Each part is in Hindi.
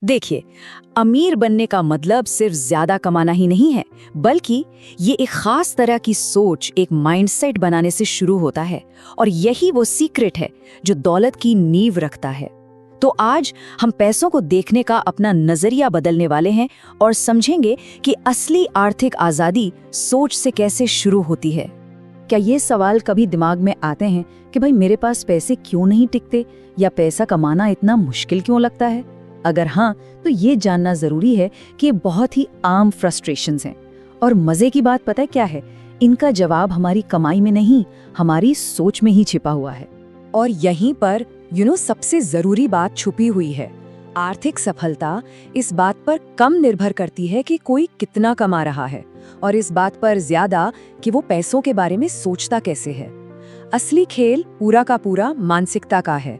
देखिए, अमीर बनने का मतलब सिर्फ ज्यादा कमाना ही नहीं है, बल्कि ये एक खास तरह की सोच, एक माइंडसेट बनाने से शुरू होता है। और यही वो सीक्रेट है जो दौलत की नींव रखता है। तो आज हम पैसों को देखने का अपना नजरिया बदलने वाले हैं और समझेंगे कि असली आर्थिक आजादी सोच से कैसे शुरू होती है। क्या ये सवाल कभी दिमाग में आते हैं कि भाई मेरे पास पैसे क्यों नहीं टिकते, या पैसा कमाना इतना मुश्किल क्यों लगता है? अगर हाँ, तो ये जानना जरूरी है कि ये बहुत ही आम फ्रस्ट्रेशंस हैं। और मजे की बात पता है क्या है? इनका जवाब हमारी कमाई में नहीं, हमारी सोच में ही छिपा हुआ है। और यहीं पर सबसे जरूरी बात छुपी हुई है। आर्थिक सफलता इस बात पर कम निर्भर करती है कि कोई कितना कमा रहा है, और इस बात पर ज्यादा कि वो पैसों के बारे में सोचता कैसे है। असली खेल पूरा का पूरा मानसिकता का है।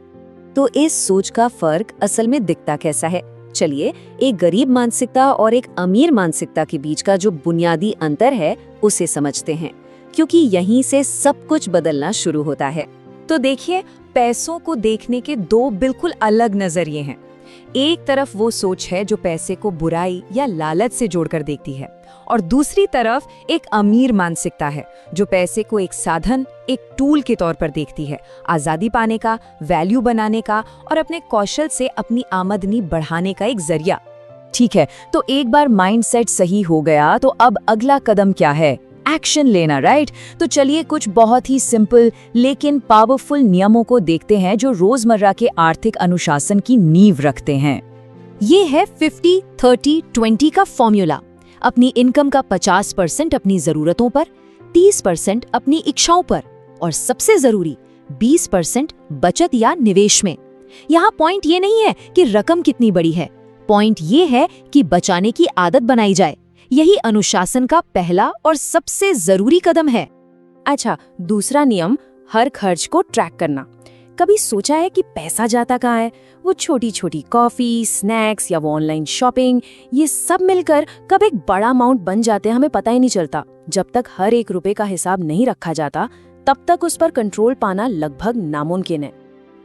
तो इस सोच का फर्क असल में दिखता कैसा है? चलिए, एक गरीब मानसिकता और एक अमीर मानसिकता के बीच का जो बुनियादी अंतर है उसे समझते हैं, क्योंकि यहीं से सब कुछ बदलना शुरू होता है। तो देखिए, पैसों को देखने के दो बिल्कुल अलग नजरिए हैं। एक तरफ वो सोच है जो पैसे को बुराई या लालच से जोड़कर देखती है, और दूसरी तरफ एक अमीर मानसिकता है जो पैसे को एक साधन, एक टूल के तौर पर देखती है, आजादी पाने का, वैल्यू बनाने का और अपने कौशल से अपनी आमदनी बढ़ाने का एक जरिया। ठीक है, तो एक बार माइंडसेट सही हो गया तो अब अगला कदम क्या है? एक्शन लेना, राइट? तो चलिए कुछ बहुत ही सिंपल लेकिन पावरफुल नियमों को देखते हैं जो रोजमर्रा के आर्थिक अनुशासन की नींव रखते हैं। ये है 50-30-20 का फॉर्मूला। अपनी इनकम का 50% अपनी जरूरतों पर, 30% अपनी इच्छाओं पर, और सबसे जरूरी 20% बचत या निवेश में। यहाँ पॉइंट ये नहीं है कि रकम कितनी बड़ी है, पॉइंट ये है कि बचाने की आदत बनाई जाए। यही अनुशासन का पहला और सबसे जरूरी कदम है। अच्छा, दूसरा नियम, हर खर्च को ट्रैक करना। कभी सोचा है कि पैसा जाता कहाँ है? वो छोटी छोटी कॉफी, स्नैक्स या वो ऑनलाइन शॉपिंग, ये सब मिलकर कब एक बड़ा अमाउंट बन जाते हैं हमें पता ही नहीं चलता। जब तक हर एक रुपए का हिसाब नहीं रखा जाता तब तक उस पर कंट्रोल पाना लगभग नामुमकिन है।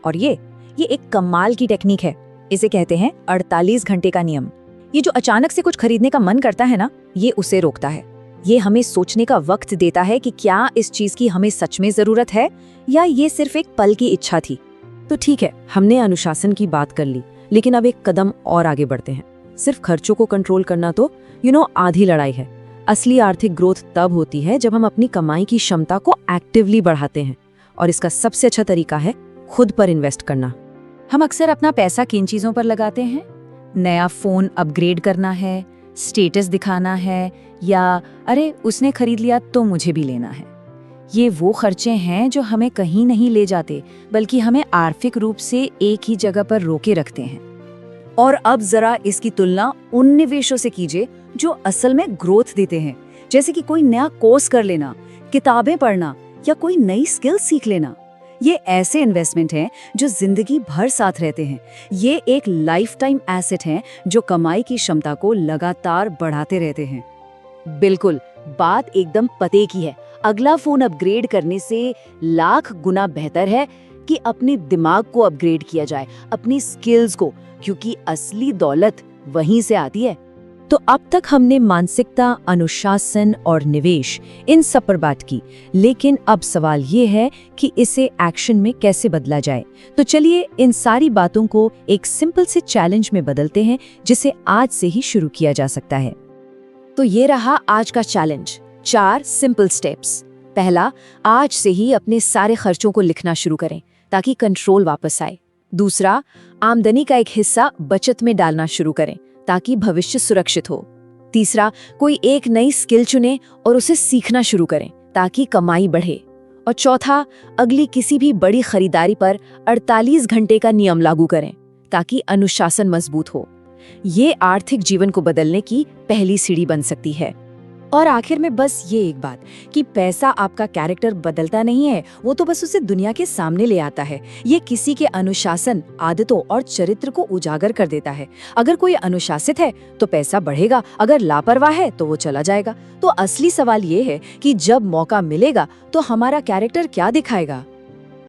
और ये एक कमाल की टेक्निक है। इसे कहते हैं 48 घंटे का नियम। ये जो अचानक से कुछ खरीदने का मन करता है ना, ये उसे रोकता है। ये हमें सोचने का वक्त देता है कि क्या इस चीज की हमें सच में जरूरत है या ये सिर्फ एक पल की इच्छा थी। तो ठीक है, हमने अनुशासन की बात कर ली, लेकिन अब एक कदम और आगे बढ़ते हैं। सिर्फ खर्चों को कंट्रोल करना तो आधी लड़ाई है। असली आर्थिक ग्रोथ तब होती है जब हम अपनी कमाई की क्षमता को एक्टिवली बढ़ाते हैं, और इसका सबसे अच्छा तरीका है खुद पर इन्वेस्ट करना। हम अक्सर अपना पैसा किन चीजों पर लगाते हैं? नया फोन अपग्रेड करना है, स्टेटस दिखाना है, या अरे उसने खरीद लिया तो मुझे भी लेना है। ये वो खर्चे हैं जो हमें कहीं नहीं ले जाते, बल्कि हमें आर्थिक रूप से एक ही जगह पर रोके रखते हैं। और अब जरा इसकी तुलना उन निवेशों से कीजिए जो असल में ग्रोथ देते हैं, जैसे कि कोई नया कोर्स कर लेना, किताबें पढ़ना या कोई नई स्किल सीख लेना। ये ऐसे इन्वेस्टमेंट हैं जो जिंदगी भर साथ रहते हैं। ये एक लाइफ टाइम एसेट हैं जो कमाई की क्षमता को लगातार बढ़ाते रहते हैं। बिल्कुल, बात एकदम पते की है। अगला फोन अपग्रेड करने से लाख गुना बेहतर है कि अपने दिमाग को अपग्रेड किया जाए, अपनी स्किल्स को, क्योंकि असली दौलत वहीं से आती है। तो अब तक हमने मानसिकता, अनुशासन और निवेश, इन सब पर बात की, लेकिन अब सवाल ये है कि इसे एक्शन में कैसे बदला जाए। तो चलिए इन सारी बातों को एक सिंपल से चैलेंज में बदलते हैं, जिसे आज से ही शुरू किया जा सकता है। तो ये रहा आज का चैलेंज, 4 सिंपल स्टेप्स। पहला, आज से ही अपने सारे खर्चों को लिखना शुरू करें ताकि कंट्रोल वापस आए। दूसरा, आमदनी का एक हिस्सा बचत में डालना शुरू करें ताकि भविष्य सुरक्षित हो। तीसरा, कोई एक नई स्किल चुनें और उसे सीखना शुरू करें ताकि कमाई बढ़े। और चौथा, अगली किसी भी बड़ी खरीदारी पर 48 घंटे का नियम लागू करें ताकि अनुशासन मजबूत हो। ये आर्थिक जीवन को बदलने की पहली सीढ़ी बन सकती है। और आखिर में बस ये एक बात कि पैसा आपका कैरेक्टर बदलता नहीं है, वो तो बस उसे दुनिया के सामने ले आता है। ये किसी के अनुशासन, आदतों और चरित्र को उजागर कर देता है। अगर कोई अनुशासित है तो पैसा बढ़ेगा, अगर लापरवाह है तो वो चला जाएगा। तो असली सवाल ये है कि जब मौका मिलेगा तो हमारा कैरेक्टर क्या दिखाएगा।